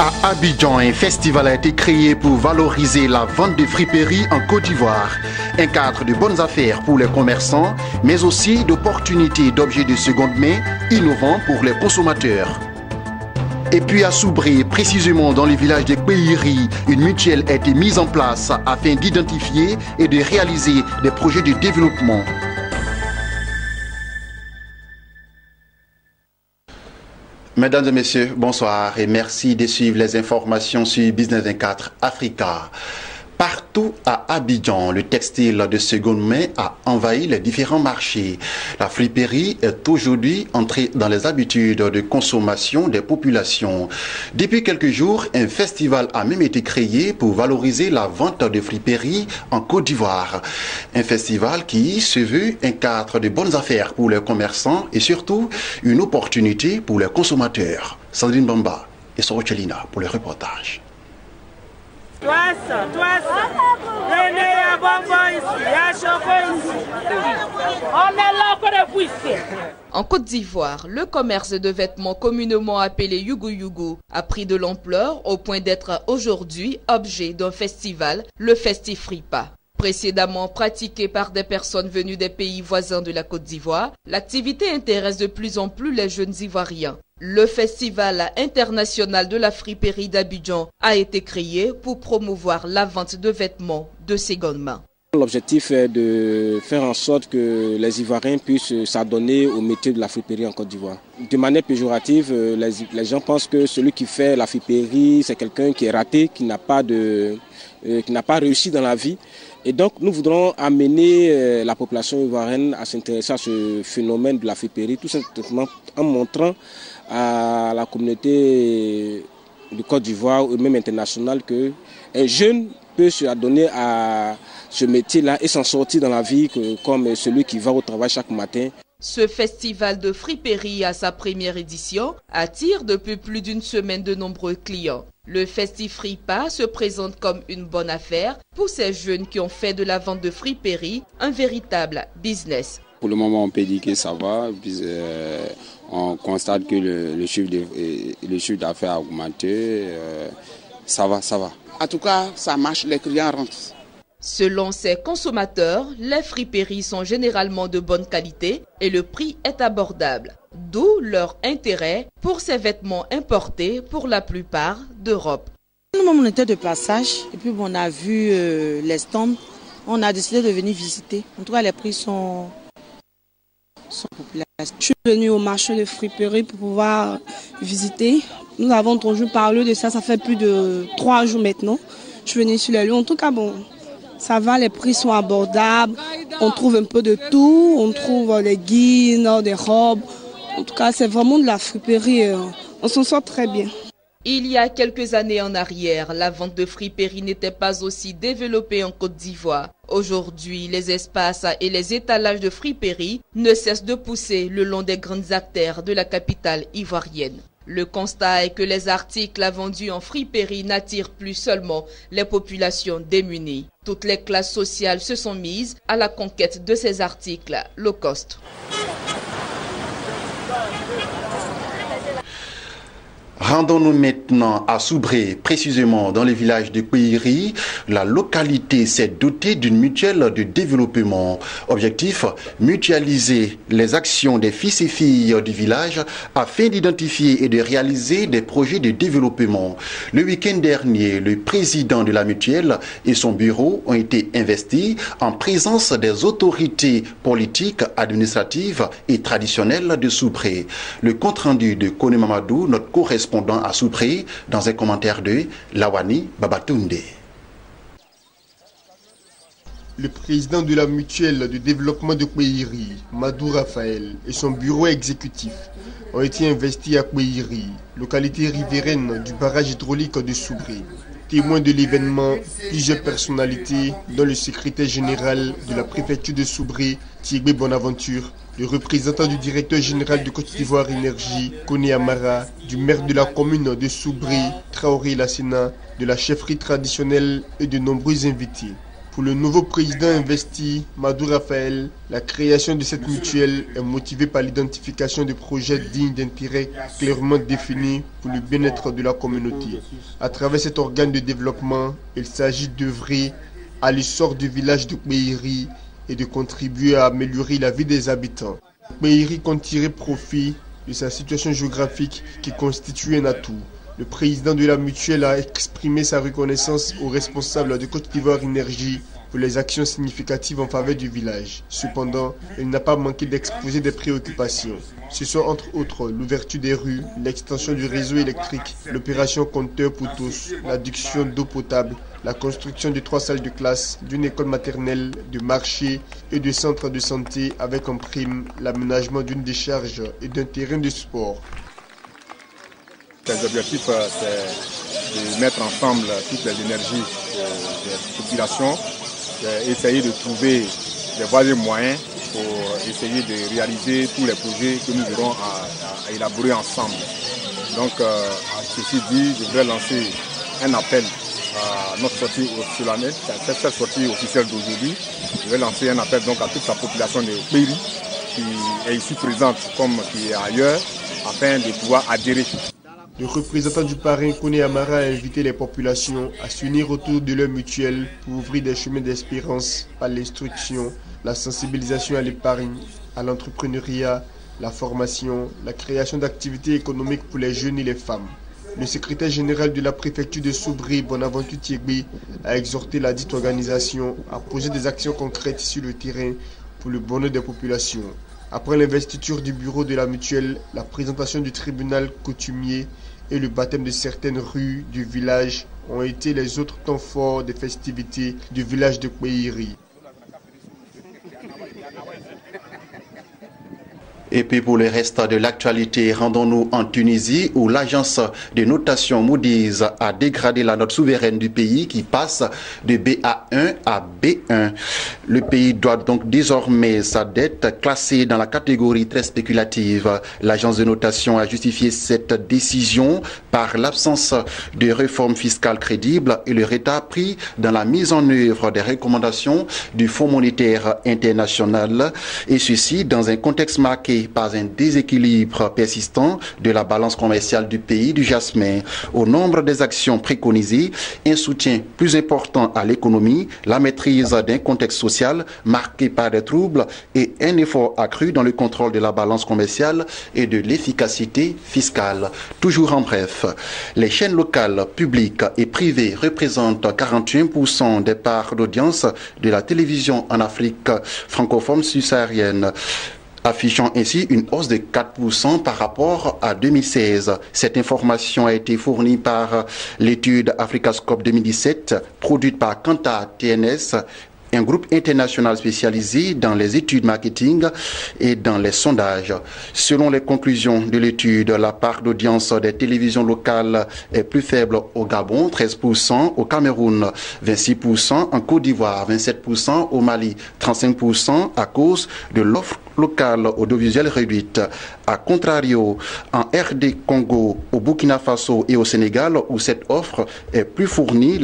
À Abidjan, un festival a été créé pour valoriser la vente de friperies en Côte d'Ivoire. Un cadre de bonnes affaires pour les commerçants, mais aussi d'opportunités d'objets de seconde main innovants pour les consommateurs. Et puis à Soubré, précisément dans le village de Kweiri, une mutuelle a été mise en place afin d'identifier et de réaliser des projets de développement. Mesdames et messieurs, bonsoir et merci de suivre les informations sur Business 24 Africa. Partout à Abidjan, le textile de seconde main a envahi les différents marchés. La friperie est aujourd'hui entrée dans les habitudes de consommation des populations. Depuis quelques jours, un festival a même été créé pour valoriser la vente de friperies en Côte d'Ivoire. Un festival qui se veut un cadre de bonnes affaires pour les commerçants et surtout une opportunité pour les consommateurs. Sandrine Bamba et Sorochelina pour le reportage. En Côte d'Ivoire, le commerce de vêtements communément appelé Yugu Yugu a pris de l'ampleur au point d'être aujourd'hui objet d'un festival, le Festifripa. Précédemment pratiqué par des personnes venues des pays voisins de la Côte d'Ivoire, l'activité intéresse de plus en plus les jeunes Ivoiriens. Le Festival international de la friperie d'Abidjan a été créé pour promouvoir la vente de vêtements de seconde main. L'objectif est de faire en sorte que les Ivoiriens puissent s'adonner au métier de la friperie en Côte d'Ivoire. De manière péjorative, les gens pensent que celui qui fait la friperie, c'est quelqu'un qui est raté, qui n'a pas réussi dans la vie. Et donc nous voudrons amener la population ivoirienne à s'intéresser à ce phénomène de la friperie, tout simplement en montrant à la communauté de Côte d'Ivoire ou même internationale qu'un jeune peut se adonner à ce métier-là et s'en sortir dans la vie comme celui qui va au travail chaque matin. Ce festival de friperie à sa première édition attire depuis plus d'une semaine de nombreux clients. Le Festifripa se présente comme une bonne affaire pour ces jeunes qui ont fait de la vente de friperie un véritable business. Pour le moment, on peut dire que ça va. On constate que le chiffre d'affaires a augmenté. Ça va. En tout cas, ça marche, les clients rentrent. Selon ces consommateurs, les friperies sont généralement de bonne qualité et le prix est abordable. D'où leur intérêt pour ces vêtements importés pour la plupart d'Europe. Nous, on était de passage et puis on a vu les stands. On a décidé de venir visiter. En tout cas, les prix sont populaires. Je suis venue au marché de friperie pour pouvoir visiter. Nous avons toujours parlé de ça, ça fait plus de 3 jours maintenant. Je suis venue sur les lieux. En tout cas, bon, ça va, les prix sont abordables. On trouve un peu de tout. On trouve des guines, des robes. En tout cas, c'est vraiment de la friperie. On s'en sort très bien. Il y a quelques années en arrière, la vente de friperie n'était pas aussi développée en Côte d'Ivoire. Aujourd'hui, les espaces et les étalages de friperie ne cessent de pousser le long des grandes artères de la capitale ivoirienne. Le constat est que les articles vendus en friperie n'attirent plus seulement les populations démunies. Toutes les classes sociales se sont mises à la conquête de ces articles low cost. Rendons-nous maintenant à Soubré, précisément dans le village de Kweiri. La localité s'est dotée d'une mutuelle de développement. Objectif, mutualiser les actions des fils et filles du village afin d'identifier et de réaliser des projets de développement. Le week-end dernier, le président de la mutuelle et son bureau ont été investis en présence des autorités politiques, administratives et traditionnelles de Soubré. Le compte-rendu de Kone Mamadou, notre correspondant à Soubré, dans un commentaire de Lawani Babatunde. Le président de la mutuelle de développement de Kweiri, Madou Raphaël, et son bureau exécutif ont été investis à Kweiri, localité riveraine du barrage hydraulique de Soubré. Témoin de l'événement, plusieurs personnalités, dont le secrétaire général de la préfecture de Soubré, Thierry Bonaventure, le représentant du directeur général de Côte d'Ivoire Énergie, Kone Amara, du maire de la commune de Soubré, Traoré Lassina, de la chefferie traditionnelle et de nombreux invités. Pour le nouveau président investi, Madou Raphaël, la création de cette mutuelle est motivée par l'identification de projets dignes d'intérêt clairement définis pour le bien-être de la communauté. À travers cet organe de développement, il s'agit d'œuvrer à l'essor du village de Kweiri et de contribuer à améliorer la vie des habitants. Kweiri compte tirer profit de sa situation géographique qui constitue un atout. Le président de la mutuelle a exprimé sa reconnaissance aux responsables de Côte d'Ivoire Énergie pour les actions significatives en faveur du village. Cependant, il n'a pas manqué d'exposer des préoccupations. Ce sont entre autres l'ouverture des rues, l'extension du réseau électrique, l'opération compteur pour tous, l'adduction d'eau potable, la construction de 3 salles de classe, d'une école maternelle, de marchés et de centres de santé avec en prime l'aménagement d'une décharge et d'un terrain de sport. L'objectif, c'est de mettre ensemble toutes les énergies des populations, essayer de trouver des voies et moyens pour essayer de réaliser tous les projets que nous aurons à élaborer ensemble. Donc, ceci dit, je voudrais lancer un appel à notre sortie solennelle, cette sortie officielle d'aujourd'hui. Je vais lancer un appel donc à toute la population de Kweiri qui est ici présente comme qui est ailleurs, afin de pouvoir adhérer. Le représentant du parrain Kone Amara a invité les populations à s'unir autour de leur mutuelle pour ouvrir des chemins d'espérance par l'instruction, la sensibilisation à l'épargne, à l'entrepreneuriat, la formation, la création d'activités économiques pour les jeunes et les femmes. Le secrétaire général de la préfecture de Soubri, Bonaventure Thiegbe, a exhorté la dite organisation à poser des actions concrètes sur le terrain pour le bonheur des populations. Après l'investiture du bureau de la mutuelle, la présentation du tribunal coutumier et le baptême de certaines rues du village ont été les autres temps forts des festivités du village de Kweiri. Et puis pour le reste de l'actualité, rendons-nous en Tunisie où l'agence de notation Moody's a dégradé la note souveraine du pays qui passe de BA1 à B1. Le pays doit donc désormais sa dette classée dans la catégorie très spéculative. L'agence de notation a justifié cette décision par l'absence de réformes fiscales crédibles et le retard pris dans la mise en œuvre des recommandations du Fonds monétaire international, et ceci dans un contexte marqué par un déséquilibre persistant de la balance commerciale du pays du jasmin. Au nombre des actions préconisées, un soutien plus important à l'économie, la maîtrise d'un contexte social marqué par des troubles et un effort accru dans le contrôle de la balance commerciale et de l'efficacité fiscale. Toujours en bref, les chaînes locales, publiques et privées représentent 41% des parts d'audience de la télévision en Afrique francophone subsaharienne, affichant ainsi une hausse de 4% par rapport à 2016. Cette information a été fournie par l'étude Africascope 2017, produite par Kantar TNS, un groupe international spécialisé dans les études marketing et dans les sondages. Selon les conclusions de l'étude, la part d'audience des télévisions locales est plus faible au Gabon, 13%, au Cameroun, 26%, en Côte d'Ivoire, 27%, au Mali, 35%, à cause de l'offre locale audiovisuelle réduite. A contrario, en RD Congo, au Burkina Faso et au Sénégal, où cette offre est plus fournie,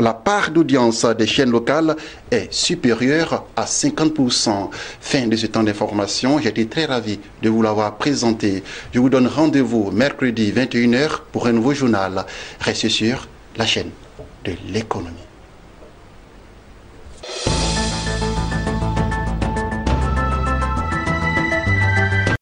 la part d'audience des chaînes locales est supérieure à 50%. Fin de ce temps d'information. J'ai été très ravi de vous l'avoir présenté. Je vous donne rendez-vous mercredi 21h pour un nouveau journal. Restez sur la chaîne de l'économie.